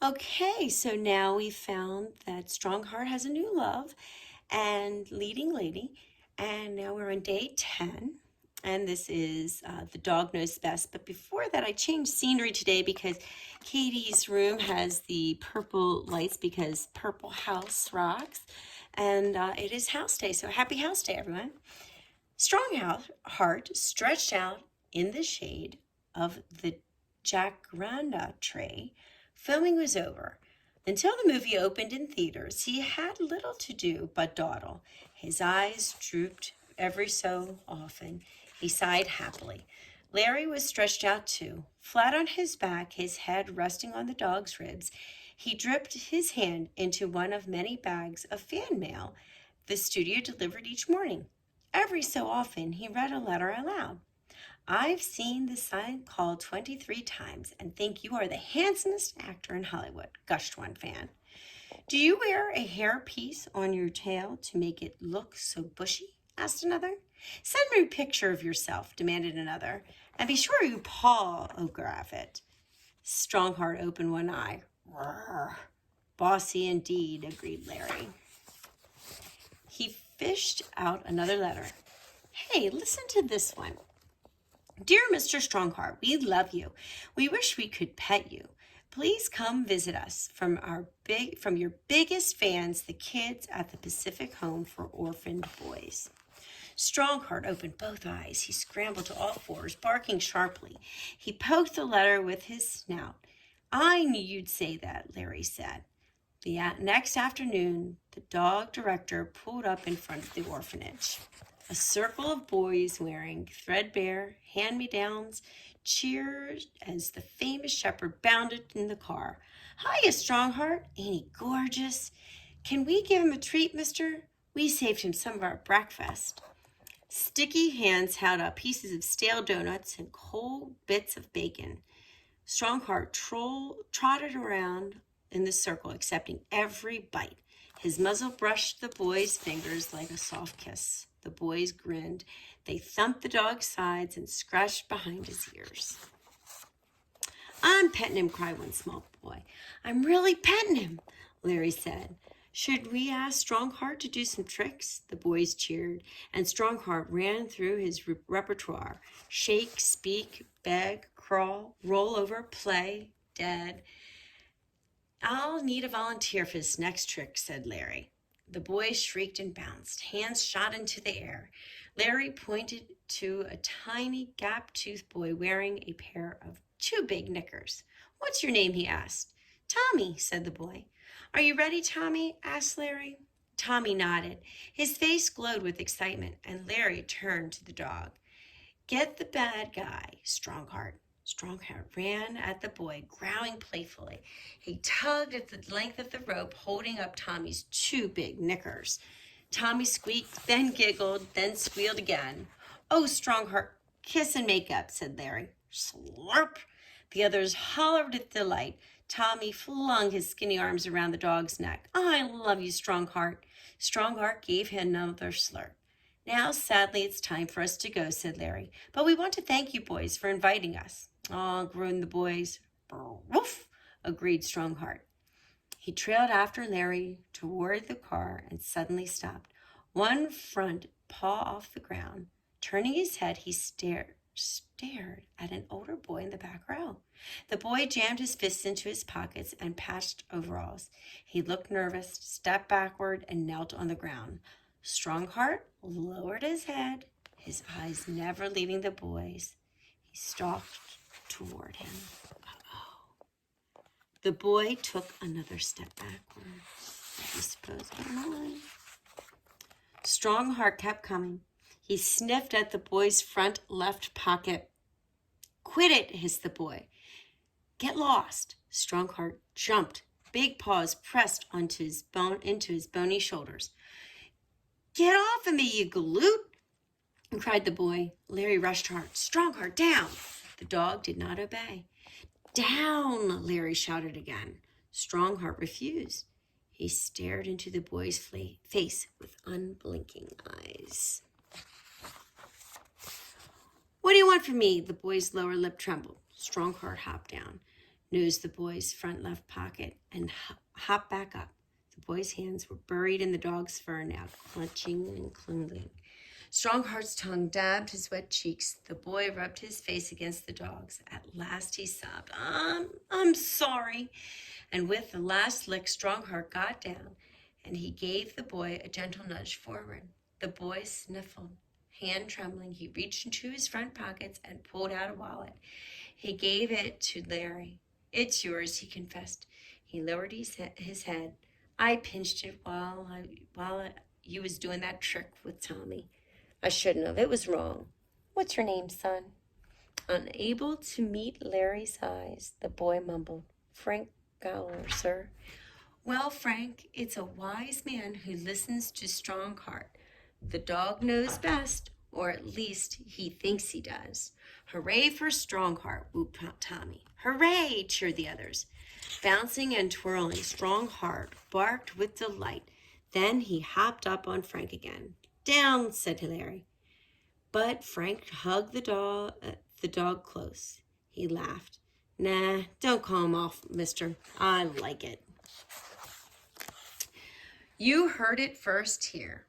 Okay, so now we found that Strongheart has a new love and leading lady, and now we're on day 10. And this is The Dog Knows Best. But before that, I changed scenery today because Katie's room has the purple lights because Purple House rocks. And it is house day, so happy house day, everyone. Strongheart stretched out in the shade of the jacaranda tree. Filming was over. Until the movie opened in theaters, he had little to do but dawdle. His eyes drooped every so often. He sighed happily. Larry was stretched out too, flat on his back, his head resting on the dog's ribs. He dipped his hand into one of many bags of fan mail the studio delivered each morning. Every so often, he read a letter aloud. I've seen the silent call 23 times and think you are the handsomest actor in Hollywood, gushed one fan. Do you wear a hair piece on your tail to make it look so bushy? Asked another. Send me a picture of yourself, demanded another, and be sure you autograph it. Strongheart opened one eye. Rrr. Bossy indeed, agreed Larry. He fished out another letter. Hey, listen to this one. Dear Mr. Strongheart, we love you. We wish we could pet you. Please come visit us from your biggest fans, the kids at the Pacific Home for Orphaned Boys. Strongheart opened both eyes. He scrambled to all fours, barking sharply. He poked the letter with his snout. I knew you'd say that, Larry said. The next afternoon, the dog director pulled up in front of the orphanage. A circle of boys wearing threadbare hand-me-downs cheered as the famous shepherd bounded in the car. Hiya, Strongheart. Ain't he gorgeous? Can we give him a treat, mister? We saved him some of our breakfast. Sticky hands held out pieces of stale donuts and cold bits of bacon. Strongheart trotted around in the circle, accepting every bite. His muzzle brushed the boy's fingers like a soft kiss. The boys grinned. They thumped the dog's sides and scratched behind his ears. I'm petting him, cried one small boy. I'm really petting him, Larry said. Should we ask Strongheart to do some tricks? The boys cheered, and Strongheart ran through his repertoire. Shake, speak, beg, crawl, roll over, play, dead. I'll need a volunteer for this next trick, said Larry. The boys shrieked and bounced. Hands shot into the air. Larry pointed to a tiny gap-toothed boy wearing a pair of too big knickers. What's your name? He asked. Tommy, said the boy. Are you ready, Tommy? Asked Larry. Tommy nodded. His face glowed with excitement, and Larry turned to the dog. Get the bad guy, Strongheart. Strongheart ran at the boy, growling playfully. He tugged at the length of the rope, holding up Tommy's too big knickers. Tommy squeaked, then giggled, then squealed again. Oh, Strongheart, kiss and make up, said Larry. Slurp! The others hollered with delight. Tommy flung his skinny arms around the dog's neck. I love you, Strongheart. Strongheart gave him another slurp. Now, sadly, it's time for us to go, said Larry. But we want to thank you, boys, for inviting us. Oh, groaned the boys. Woof, agreed Strongheart. He trailed after Larry toward the car and suddenly stopped. One front paw off the ground. Turning his head, he stared at an older boy in the back row. The boy jammed his fists into his pockets and patched overalls. He looked nervous, stepped backward, and knelt on the ground. Strongheart lowered his head, his eyes never leaving the boy's. He stalked toward him. Uh-oh. The boy took another step backward. I suppose on. Strongheart kept coming. He sniffed at the boy's front left pocket. Quit it, hissed the boy. Get lost. Strongheart jumped. Big paws pressed into his bony shoulders. Get off of me, you galoot, cried the boy. Larry rushed hard. Strongheart, down. The dog did not obey. Down, Larry shouted again. Strongheart refused. He stared into the boy's face with unblinking eyes. What do you want from me? The boy's lower lip trembled. Strongheart hopped down. nosed the boy's front left pocket, and hopped back up. The boy's hands were buried in the dog's fur now, clutching and clinging. Strongheart's tongue dabbed his wet cheeks. The boy rubbed his face against the dog's. At last he sobbed, I'm sorry. And with the last lick, Strongheart got down, and he gave the boy a gentle nudge forward. The boy sniffled. Hand trembling, he reached into his front pockets and pulled out a wallet. He gave it to Larry. It's yours, he confessed. He lowered his head. I pinched it while you was doing that trick with Tommy. I shouldn't have. It was wrong. What's your name, son? Unable to meet Larry's eyes, the boy mumbled, Frank Gowler, sir. Well, Frank, it's a wise man who listens to Strongheart. The dog knows best, or at least he thinks he does. Hooray for Strongheart, whooped Tommy. Hooray, cheered the others. Bouncing and twirling, Strongheart barked with delight. Then he hopped up on Frank again. Down, said Larry. But Frank hugged the dog close. He laughed. Nah, don't call him off, mister. I like it. You heard it first here.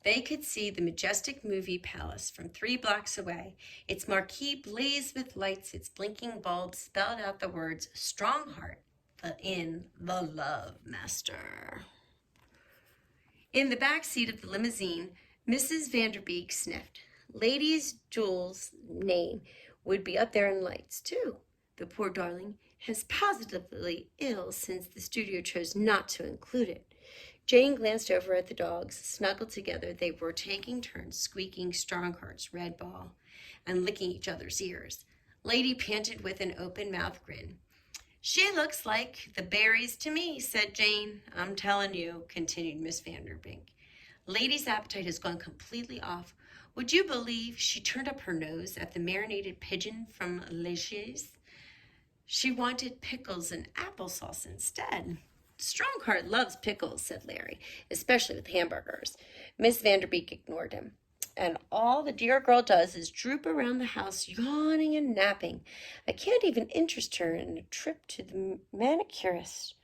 They could see the majestic movie palace from 3 blocks away. Its marquee blazed with lights. Its blinking bulbs spelled out the words Strongheart, the Love Master. In the back seat of the limousine, Mrs. Vanderbeek sniffed. Lady Jewel's name would be up there in lights, too. The poor darling is positively ill since the studio chose not to include it. Jane glanced over at the dogs. Snuggled together, they were taking turns squeaking Strongheart's red ball and licking each other's ears. Lady panted with an open-mouthed grin. She looks like the berries to me, said Jane. I'm telling you, continued Miss Vanderbeek. Lady's appetite has gone completely off. Would you believe she turned up her nose at the marinated pigeon from Legier's? She wanted pickles and applesauce instead. Strongheart loves pickles, said Larry, especially with hamburgers. Miss Vanderbeek ignored him. And all the dear girl does is droop around the house, yawning and napping. I can't even interest her in a trip to the manicurist.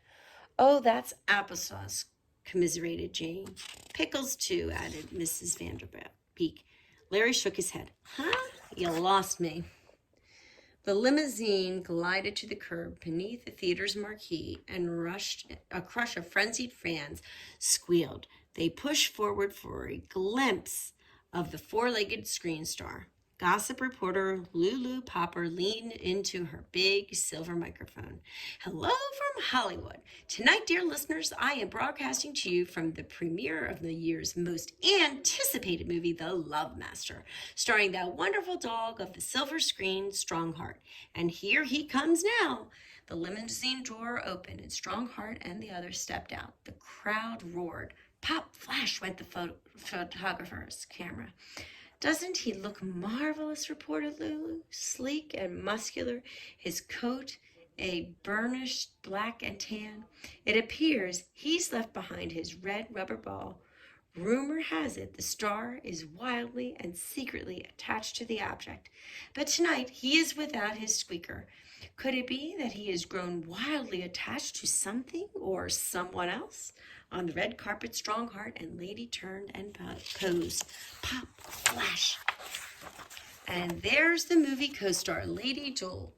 Oh, that's applesauce, commiserated Jane. Pickles, too, added Mrs. Vanderbeek. Larry shook his head. Huh? You lost me. The limousine glided to the curb beneath the theater's marquee and a crush of frenzied fans squealed. They pushed forward for a glimpse of the 4-legged screen star. Gossip reporter Lulu Popper leaned into her big silver microphone. Hello from Hollywood. Tonight, dear listeners, I am broadcasting to you from the premiere of the year's most anticipated movie, The Love Master, starring that wonderful dog of the silver screen, Strongheart. And here he comes now. The limousine door opened and Strongheart and the others stepped out. The crowd roared. Pop, flash went the photographer's camera. Doesn't he look marvelous, reported Lulu, sleek and muscular, his coat a burnished black and tan. It appears he's left behind his red rubber ball. Rumor has it the star is wildly and secretly attached to the object. But tonight he is without his squeaker. Could it be that he has grown wildly attached to something or someone else? On the red carpet, Strongheart and Lady turned and posed. Pop, flash. And there's the movie co-star, Lady Doyle.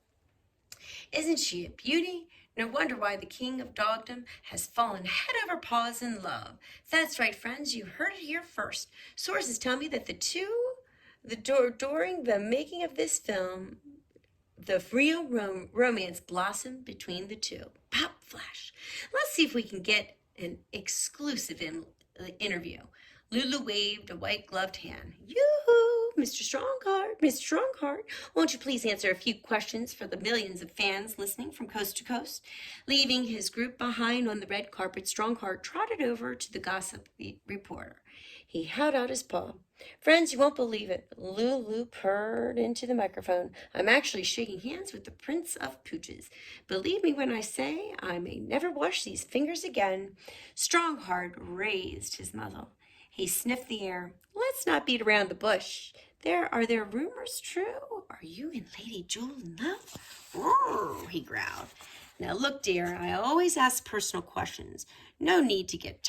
Isn't she a beauty? No wonder why the king of dogdom has fallen head over paws in love. That's right, friends. You heard it here first. Sources tell me that during the making of this film, the real romance blossomed between the two. Pop, flash. Let's see if we can get an exclusive interview. Lulu waved a white-gloved hand. Yoo-hoo, Mr. Strongheart, Mr. Strongheart, won't you please answer a few questions for the millions of fans listening from coast to coast? Leaving his group behind on the red carpet, Strongheart trotted over to the gossip reporter. He held out his paw. Friends, you won't believe it. Lulu purred into the microphone. I'm actually shaking hands with the Prince of Pooches. Believe me when I say I may never wash these fingers again. Strongheart raised his muzzle. He sniffed the air. Let's not beat around the bush. Are there rumors true? Are you and Lady Jewel in love? Oh, he growled. Now look, dear, I always ask personal questions. No need to get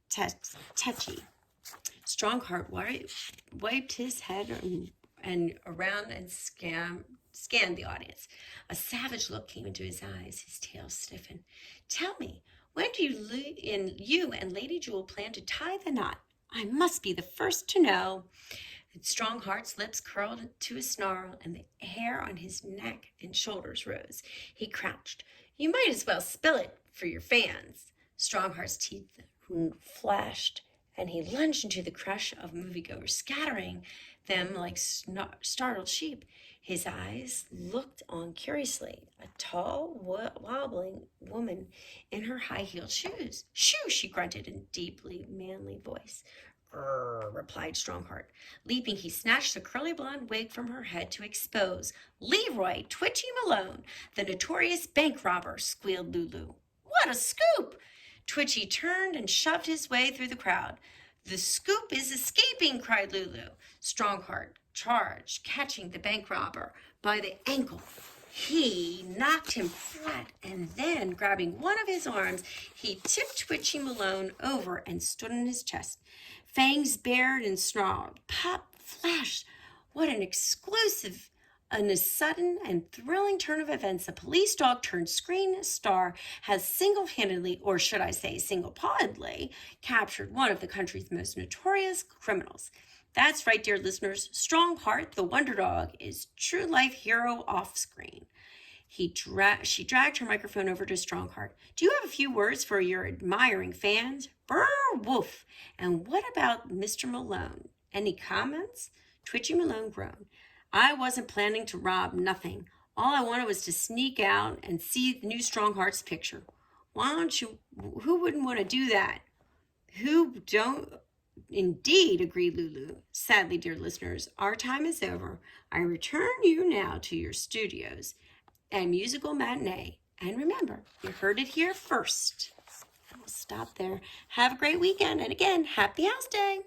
touchy. Strongheart wiped his head and around and scanned the audience. A savage look came into his eyes. His tail stiffened. Tell me, when do you and Lady Jewel plan to tie the knot? I must be the first to know. Strongheart's lips curled to a snarl, and the hair on his neck and shoulders rose. He crouched. You might as well spell it for your fans. Strongheart's teeth flashed, and he lunged into the crush of moviegoers, scattering them like startled sheep. His eyes looked on curiously. A tall, wobbling woman in her high-heeled shoes. Shoo, she grunted in a deeply manly voice. Grrr, replied Strongheart. Leaping, he snatched the curly blonde wig from her head to expose Leroy Twitchy Malone, the notorious bank robber, squealed Lulu. What a scoop! Twitchy turned and shoved his way through the crowd. The scoop is escaping, cried Lulu. Strongheart charged, catching the bank robber by the ankle. He knocked him flat, and then, grabbing one of his arms, he tipped Twitchy Malone over and stood on his chest. Fangs bared and snarled. Pop, flash. What an exclusive, in a sudden and thrilling turn of events, a police dog turned screen star has single-handedly, or should I say single-pawedly, captured one of the country's most notorious criminals. That's right, dear listeners. Strongheart, the Wonder Dog, is true-life hero off-screen. She dragged her microphone over to Strongheart. Do you have a few words for your admiring fans? Brr, woof. And what about Mr. Malone? Any comments? Twitchy Malone groaned. I wasn't planning to rob nothing. All I wanted was to sneak out and see the new Strongheart's picture. Why don't you? Who wouldn't want to do that? Who don't? Indeed, agreed Lulu. Sadly, dear listeners, our time is over. I return you now to your studios and musical matinee. And remember, you heard it here first. And we'll stop there. Have a great weekend. And again, happy house day.